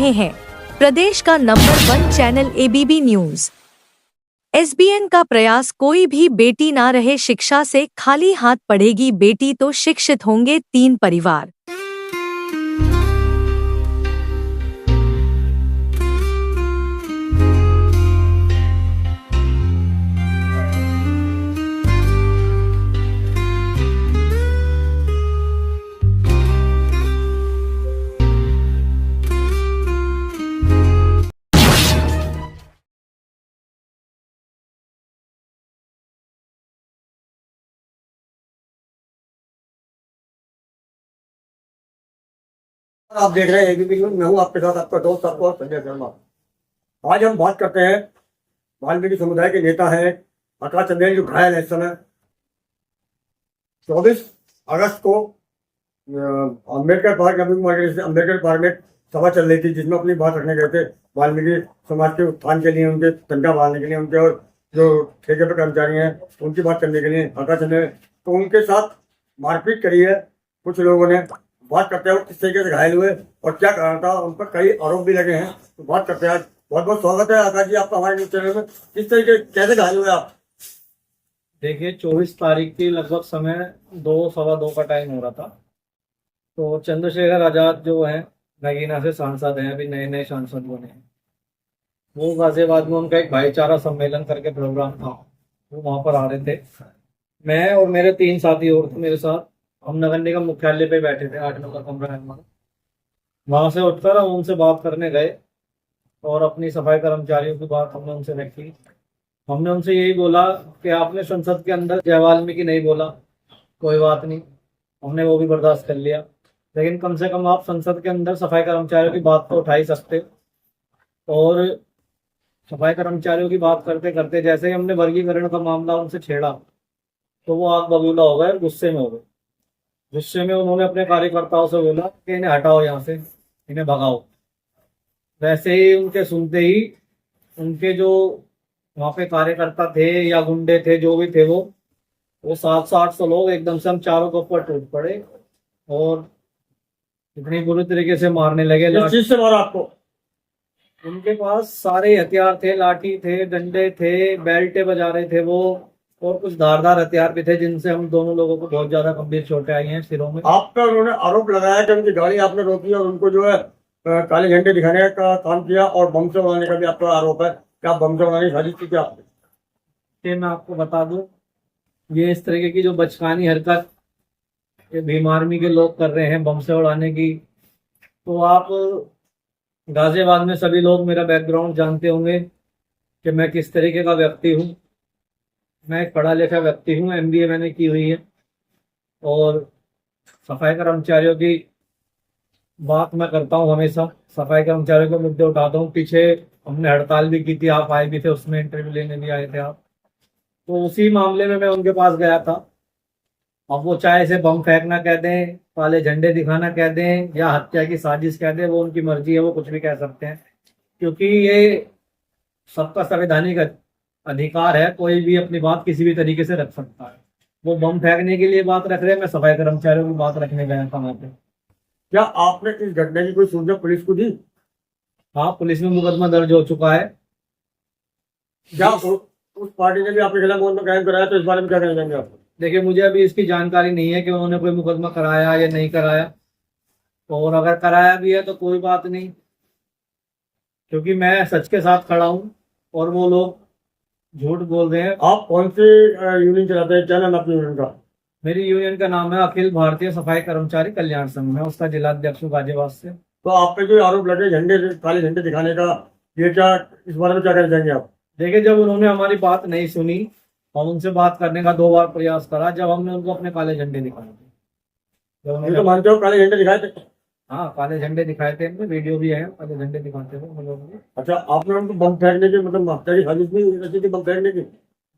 रहे हैं प्रदेश का number 1 channel ABP news. SBN का प्रयास, कोई भी बेटी ना रहे शिक्षा से खाली हाथ। पढ़ेगी बेटी तो शिक्षित होंगे 3 परिवार। आप देख रहे हैं एबीपी न्यूज। मैं हूं आपके साथ आपका दोस्त आपको संजय शर्मा। आज हम बात करते हैं वाल्मीकि समुदाय के नेता हैं आकाश चंदेल, जो घायल है इस समय। 24 अगस्त को अम्बेडकर पार्क अम्बेडकर पार्क में सभा चल रही थी, जिसमें अपनी बात रखने गए थे वाल्मीकि समाज के उत्थान के लिए, उनके तनख्वाह बढ़ाने के लिए, उनके और जो ठेके पर कर्मचारी हैं उनकी बात करने के लिए आकाश चंदेल। तो उनके साथ मारपीट करी है कुछ लोगों ने। बात करते हैं वो किस तरीके से घायल हुए और क्या कारण था, उन पर कई आरोप भी लगे हैं। तो बात करते हैं। आज बहुत बहुत स्वागत है आकाश जी आपका हमारे न्यूज चैनल में। किस तरीके कैसे घायल हुए आप? देखिए, 24 तारीख की लगभग समय 2 सवा 2 का टाइम हो रहा था। तो चंद्रशेखर आजाद जो हैं नगीना से सांसद हैं, अभी नए नए सांसद बने हैं। वो गाजियाबाद में उनका एक भाईचारा सम्मेलन करके प्रोग्राम था, वो वहाँ पर आ रहे थे। मैं और मेरे 3 साथी और थे मेरे साथ। हम नगर निगम मुख्यालय पे बैठे थे, 8 नंबर कमरा है हमारा। वहाँ से उठकर हम उनसे बात करने गए और अपनी सफाई कर्मचारियों की बात हमने उनसे रखी। हमने उनसे यही बोला कि आपने संसद के अंदर जय वाल्मीकि नहीं बोला, कोई बात नहीं, हमने वो भी बर्दाश्त कर लिया, लेकिन कम से कम आप संसद के अंदर सफाई कर्मचारियों की बात तो उठा ही सकते। और सफाई कर्मचारियों की बात करते करते जैसे ही हमने वर्गीकरण का मामला उनसे छेड़ा तो वो आग बबूला हो गए, गुस्से में हो गए। गुस्से में उन्होंने अपने कार्यकर्ताओं से बोला कि इन्हें हटाओ यहाँ से, इन्हें भगाओ। वैसे ही उनके सुनते ही उनके जो वहाँ पे कार्यकर्ता थे या गुंडे थे, जो भी थे, वो 700-800 लोग एकदम से हम चारों के ऊपर टूट पड़े और इतनी बुरी तरीके से मारने लगे। किस चीज से मारा आपको? उनके पास सारे हथियार थे, लाठी थे, डंडे थे, बेल्टे बजा रहे थे वो, और कुछ धारदार हथियार भी थे, जिनसे हम दोनों लोगों को बहुत ज्यादा गंभीर चोटें आई हैं सिरों में। आप पर उन्होंने आरोप लगाया कि उनकी गाड़ी आपने रोकी और उनको जो है काले झंडे दिखाने का काम किया और बम से उड़ाने का भी आपका आरोप है। क्या बम से उड़ाने की साजिश की क्या आपने? मैं आपको बता दूं, ये इस तरीके की जो बचकानी हरकत भीम आर्मी के लोग कर रहे हैं बम से उड़ाने की, तो आप गाजियाबाद में सभी लोग मेरा बैकग्राउंड जानते होंगे कि मैं किस तरीके का व्यक्ति हूँ। मैं एक पढ़ा लिखा व्यक्ति हूँ, MBA मैंने की हुई है, और सफाई कर्मचारियों की बात मैं करता हूँ हमेशा। सफाई कर्मचारियों के मुद्दे उठाता हूँ। पीछे हमने हड़ताल भी की थी, आप आए भी थे, उसमें इंटरव्यू लेने भी आए थे आप। तो उसी मामले में मैं उनके पास गया था। अब वो चाहे इसे बम फेंकना कह दें, काले झंडे दिखाना कह दें, या हत्या की साजिश कह दें, वो उनकी मर्जी है, वो कुछ भी कह सकते हैं, क्योंकि ये सबका संवैधानिक अधिकार है। कोई भी अपनी बात किसी भी तरीके से रख सकता है। वो बम फेंकने के लिए बात रख रहे हैं, मैं सफाई कर्मचारियों की बात रखने गया था वहाँ पे। क्या आपने इस घटना की कोई सूचना पुलिस को दी? हाँ, पुलिस में मुकदमा दर्ज हो चुका है। क्या उस पार्टी ने भी आपके खिलाफ मुकदमा कायम कराया? तो इस बारे में क्या कहना चाहेंगे आप? देखिए, मुझे अभी इसकी जानकारी नहीं है कि उन्होंने कोई मुकदमा कराया या नहीं कराया, और अगर कराया भी है तो कोई बात नहीं, क्योंकि मैं सच के साथ खड़ा हूँ और वो लोग झूठ बोल रहे हैं। आप कौन से यूनियन चलाते हैं? क्या नाम है आपकी यूनियन का? मेरी यूनियन का नाम है अखिल भारतीय सफाई कर्मचारी कल्याण संघ। मैं उसका जिला अध्यक्ष हूँ गाजियाबाद से। तो आप पे जो आरोप लगे झंडे काले झंडे दिखाने का, ये क्या, इस बारे में क्या कहना चाहेंगे आप? देखिए, जब उन्होंने हमारी बात नहीं सुनी, हम उनसे बात करने का 2 बार प्रयास करा, जब हमने उनको अपने काले झंडे दिखाए थे, जब उन्होंने, तो मानते हो काले झंडे दिखाए थे? हाँ, काले झंडे दिखाए थे, हमने वीडियो भी है, काले झंडे दिखाते थे हम लोग। अच्छा, आपने उनको बम फेंकने की मतलब हत्या की साजिश नहीं रची थी, बम फेंकने की?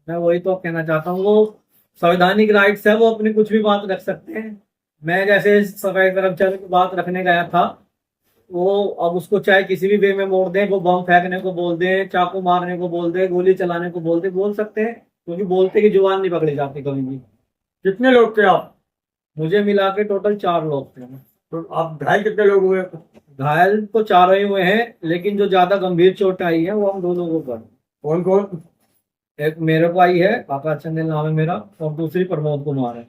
मैं वही तो कहना चाहता हूँ, वो संवैधानिक राइट्स है, वो अपनी कुछ भी बात रख सकते हैं। मैं जैसे सफाई कर्मचारी की बात रखने गया था, वो अब उसको चाहे किसी भी वे में मोड़ दें, वो बम फेंकने को बोल दें, चाकू मारने को बोल दें, गोली चलाने को बोल दें, बोल सकते हैं, क्योंकि बोलते की जुबान नहीं पकड़ी जाती कभी भी। कितने लोग थे आप? मुझे मिला के टोटल 4 लोग थे। तो आप घायल कितने लोग हुए? घायल तो चारों ही हुए हैं, लेकिन जो ज्यादा गंभीर चोट आई है वो हम 2 लोगों पर। कौन कौन? एक मेरे को आई है, आकाश चंदेल नाम है मेरा, और दूसरी प्रमोद कुमार है,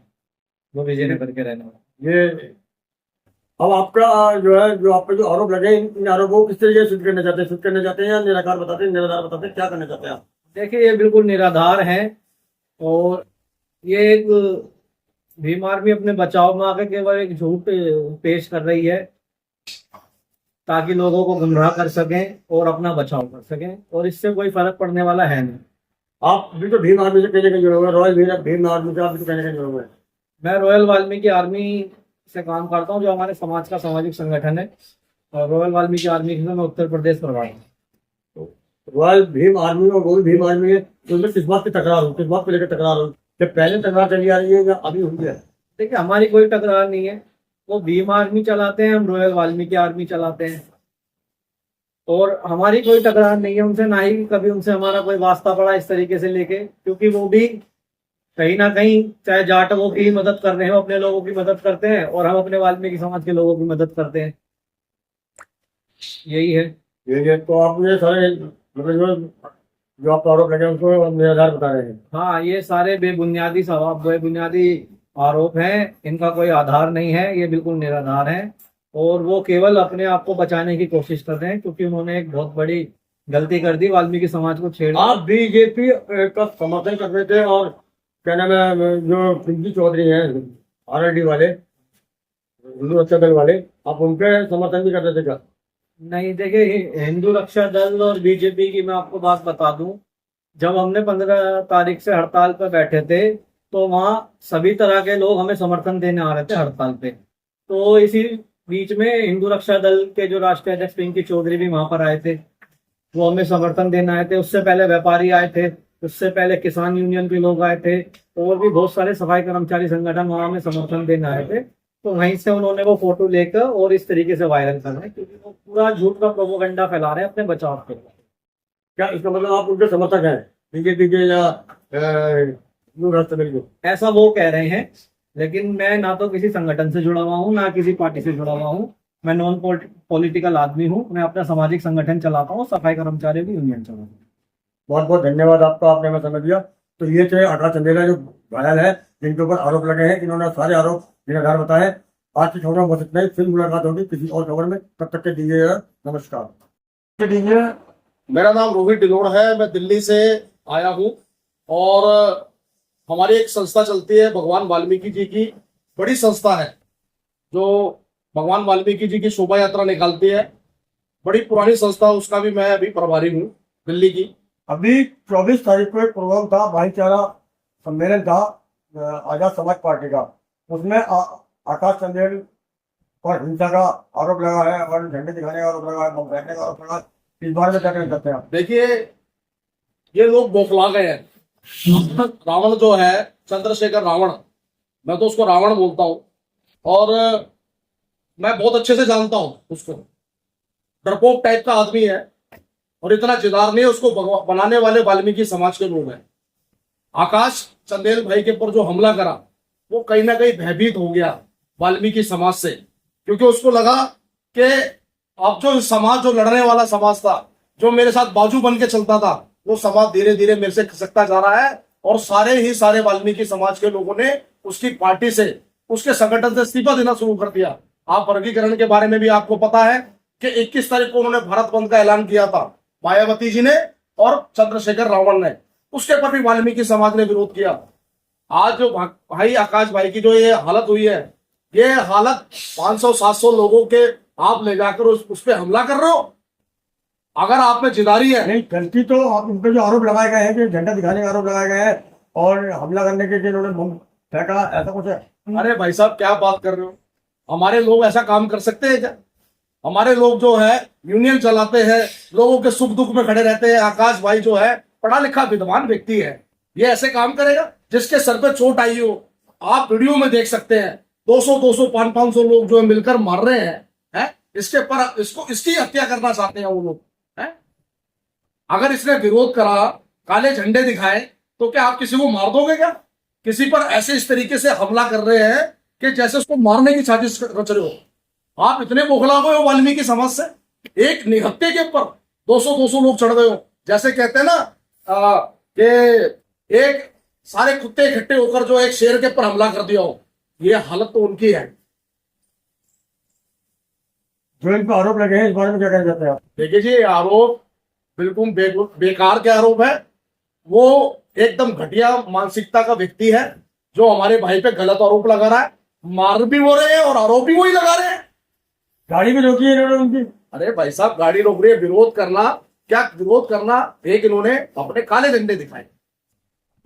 वो विजयनगर के रहने वाले। ये अब आपका जो है, जो आप पे जो आरोप लगे, इन आरोपों को किस तरीके से सिद्ध करना चाहते हैं? सिद्ध करना चाहते हैं या निराकार बताते हैं, निराधार बताते हैं, क्या करना चाहते हैं आप? देखिए, ये बिल्कुल निराधार है, और ये एक भीम आर्मी अपने बचाव में आकर केवल एक झूठ पेश कर रही है, ताकि लोगों को गुमराह कर सकें और अपना बचाव कर सकें, और इससे कोई फर्क पड़ने वाला है नहीं। आप भी तो भीम आर्मी से कहीं ना कहीं जुड़े हुए हैं, रॉयल भीम आर्मी से आप भी तो कहीं ना कहीं जुड़े हुए हैं। मैं रॉयल वाल्मीकि आर्मी से काम करता हूँ, जो हमारे समाज का सामाजिक संगठन है, और रॉयल वाल्मीकि आर्मी से मैं उत्तर प्रदेश प्रभार हूँ। रॉयल भीम आर्मी और गोल भीम आर्मी है, तो उनमें किस बात की तकरार हो, किस बात को लेकर तकरार हो? जब पहले तकरार चली आ रही है या अभी हुई है? देखिए, हमारी कोई टकरार नहीं है, वो भीम आर्मी चलाते हैं, हम रॉयल वाल्मीकि आर्मी चलाते हैं, और हमारी कोई टकरार नहीं है उनसे, ना ही कभी उनसे हमारा कोई वास्ता पड़ा इस तरीके से लेके, क्योंकि वो भी कहीं ना कहीं चाहे जाटवों की मदद कर रहे हो, अपने लोगों की मदद करते हैं, और हम अपने वाल्मीकि समाज के लोगों की मदद करते हैं। यही है। ये तो आप ये सारे मतलब जो आप आरोप लगे उनको निराधार बता रहे हैं। हाँ, ये सारे बेबुनियादी आरोप हैं, इनका कोई आधार नहीं है, ये बिल्कुल निराधार है, और वो केवल अपने आप को बचाने की कोशिश कर रहे हैं, क्योंकि उन्होंने एक बहुत बड़ी गलती कर दी, वाल्मीकि समाज को छेड़। आप बीजेपी का समर्थन कर रहे थे, और क्या नाम है, जो पिंकी चौधरी हैं आरएलडी वाले, हिंदू रक्षा दल वाले, आप उनके समर्थन भी कर रहे थे क्या? नहीं, देखिए, हिंदू रक्षा दल और बीजेपी की मैं आपको बात बता दूं, जब हमने 15 तारीख से हड़ताल पर बैठे थे, तो वहाँ सभी तरह के लोग हमें समर्थन देने आ रहे थे हड़ताल पे। तो इसी बीच में हिंदू रक्षा दल के जो राष्ट्रीय अध्यक्ष पिंकी चौधरी भी वहां पर आए थे, वो हमें समर्थन देने आए थे। उससे पहले व्यापारी आए थे, उससे पहले किसान यूनियन के लोग आए थे, और भी बहुत सारे सफाई कर्मचारी संगठन वहां हमें समर्थन देने आए थे। तो वहीं से उन्होंने वो फोटो लेकर और इस तरीके से वायरल कर रहे हैं, क्योंकि वो पूरा झूठ का प्रोपोगंडा फैला रहे हैं अपने बचाव के लिए। क्या इसका मतलब आप उनके समर्थक हैं, बीजेपी के या हिंदू राष्ट्र दल के? ऐसा वो कह रहे हैं, लेकिन मैं ना तो किसी संगठन से जुड़ा हुआ हूँ, ना किसी पार्टी से जुड़ा हुआ हूँ। मैं नॉन पॉलिटिकल आदमी हूँ, मैं अपना सामाजिक संगठन चलाता हूँ, सफाई कर्मचारियों की यूनियन चलाता हूँ। बहुत बहुत धन्यवाद आपका, आपने हमें समय दिया। तो ये थे आकाश चंदेला जो घायल है, जिनके ऊपर आरोप लगे हैं, इन्होंने सारे आरोप निराधार बताए। आज की खबर में बस इतना ही, फिर मुलाकात होगी किसी और खबर में, तब तक के दीजिए नमस्कार। दीजिए। मेरा नाम रोहित डिलोड़ है, मैं दिल्ली से आया हूँ, और हमारी एक संस्था चलती है भगवान वाल्मीकि जी की, बड़ी संस्था है जो भगवान वाल्मीकि जी की शोभा यात्रा निकालती है, बड़ी पुरानी संस्था, उसका भी मैं अभी प्रभारी हूँ दिल्ली की। अभी 24 तारीख को एक प्रोग्राम था, भाईचारा सम्मेलन था आजाद समाज पार्टी का, उसमें आकाश चंदेल पर हिंसा का आरोप लगा है, और झंडे दिखाने का आरोप लगा है, बम फेंकने का आरोप लगा है। इस बारे में क्या कहना चाहते हैं आप? देखिए, ये लोग बौखला गए हैं। रावण जो है, चंद्रशेखर रावण, मैं तो उसको रावण बोलता हूँ, और मैं बहुत अच्छे से जानता हूँ उसको। डरपोक टाइप का आदमी है, और इतना जिदार नहीं है, उसको बनाने वाले वाल्मीकि समाज के लोग हैं। आकाश चंदेल भाई के ऊपर जो हमला करा, वो कहीं ना कहीं भयभीत हो गया वाल्मीकि समाज से, क्योंकि उसको लगा कि अब जो समाज, जो लड़ने वाला समाज था, जो मेरे साथ बाजू बन के चलता था, वो समाज धीरे धीरे मेरे से खिसकता जा रहा है, और सारे वाल्मीकि समाज के लोगों ने उसकी पार्टी से, उसके संगठन से इस्तीफा देना शुरू कर दिया। आप वर्गीकरण के बारे में भी आपको पता है कि 21 तारीख को उन्होंने भारत बंद का ऐलान किया था, मायावती जी ने और चंद्रशेखर रावण ने, उसके पर भी वाल्मीकि समाज ने विरोध किया। आज जो भाई आकाश भाई की जो ये हालत हुई है, ये हालत 500-700 लोगों के आप ले जाकर उस पर हमला कर रहे हो। अगर आप में जिदारी है, नहीं, गलती तो आप उन पर जो आरोप लगाए गए हैं कि झंडा दिखाने के आरोप लगाए गए हैं और हमला करने के लिए उन्होंने बम फेंका, ऐसा कुछ है? अरे भाई साहब, क्या बात कर रहे हो? हमारे लोग ऐसा काम कर सकते हैं क्या? हमारे लोग जो है यूनियन चलाते हैं, लोगों के सुख दुख में खड़े रहते हैं। आकाश भाई जो है पढ़ा लिखा विद्वान व्यक्ति है, ये ऐसे काम करेगा? जिसके सर पे चोट आई हो, आप वीडियो में देख सकते हैं, 200-200, 500 लोग जो है मिलकर मार रहे हैं, इसके पर इसकी हत्या करना चाहते हैं वो लोग हैं। अगर इसने विरोध करा, काले झंडे दिखाए, तो क्या आप किसी को मार दोगे क्या? किसी पर ऐसे इस तरीके से हमला कर रहे हैं कि जैसे उसको मारने की साजिश रच रहे हो। आप इतने बौखला गए हो वाल्मीकि समाज से, एक निहत्थे के ऊपर 200 लोग चढ़ गए हो। जैसे कहते हैं ना कि एक सारे कुत्ते इकट्ठे होकर जो एक शेर के ऊपर हमला कर दिया हो, ये हालत तो उनकी है। जो इन पर आरोप लगे हैं इस बारे में क्या कहना चाहते हैं आप? देखिए जी, आरोप बिल्कुल बेकार के आरोप है। वो एकदम घटिया मानसिकता का व्यक्ति है जो हमारे भाई पे गलत आरोप लगा रहा है। मार भी हो रहे हैं और आरोप भी वही लगा रहे हैं। गाड़ी भी रोकी है इन्होंने उनकी। अरे भाई साहब, गाड़ी रोक रही है, विरोध करना क्या विरोध करना, एक इन्होंने अपने काले झंडे दिखाए,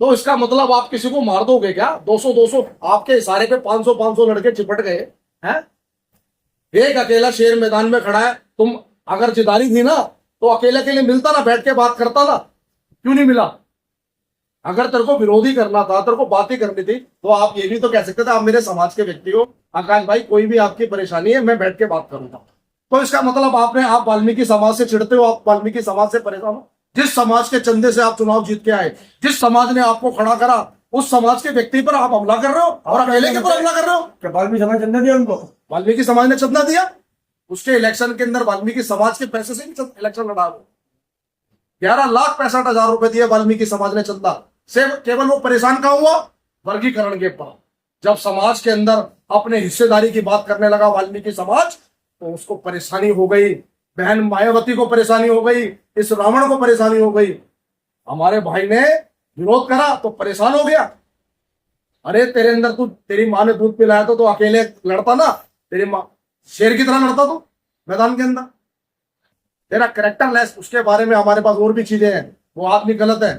तो इसका मतलब आप किसी को मार दोगे क्या? 200 आपके इशारे पे 500 लड़के चिपट गए हैं। एक अकेला शेर मैदान में खड़ा है। तुम अगर जिदारी थी ना तो अकेले के लिए मिलता ना, बैठ के बात करता ना, क्यों नहीं मिला? अगर तेरे को विरोधी करना था, तेरे को बात ही करनी थी, तो आप ये भी तो कह सकते थे आप मेरे समाज के व्यक्ति हो, आकाश भाई कोई भी आपकी परेशानी है मैं बैठ के बात करूंगा। तो इसका मतलब आप वाल्मीकि समाज से चिढ़ते हो, आप वाल्मीकि समाज से परेशान हो। जिस समाज के चंदे से आप चुनाव जीत के आए, जिस समाज ने आपको खड़ा करा, उस समाज के व्यक्ति पर आप हमला कर रहे हो और अकेले के ऊपर हमला कर रहे हो। क्या वाल्मीकि समाज चंदा दिया उनको? वाल्मीकि समाज ने चंदा दिया, उसके इलेक्शन के अंदर वाल्मीकि समाज के पैसे से ही इलेक्शन लड़ा। 11,65,000 रुपए दिए वाल्मीकि समाज ने चंदा से। केवल वो परेशान कहाँ हुआ? वर्गीकरण के ऊपर। जब समाज के अंदर अपने हिस्सेदारी की बात करने लगा वाल्मीकि समाज, तो उसको परेशानी हो गई। बहन मायावती को परेशानी हो गई, इस रावण को परेशानी हो गई। हमारे भाई ने विरोध करा तो परेशान हो गया। अरे तेरे अंदर तेरी माँ ने दूध पिलाया तो अकेले लड़ता ना, तेरी माँ शेर की तरह लड़ता तो मैदान के अंदर। तेरा कैरेक्टर लेस, उसके बारे में हमारे पास और भी चीजें हैं। वो आदमी गलत है,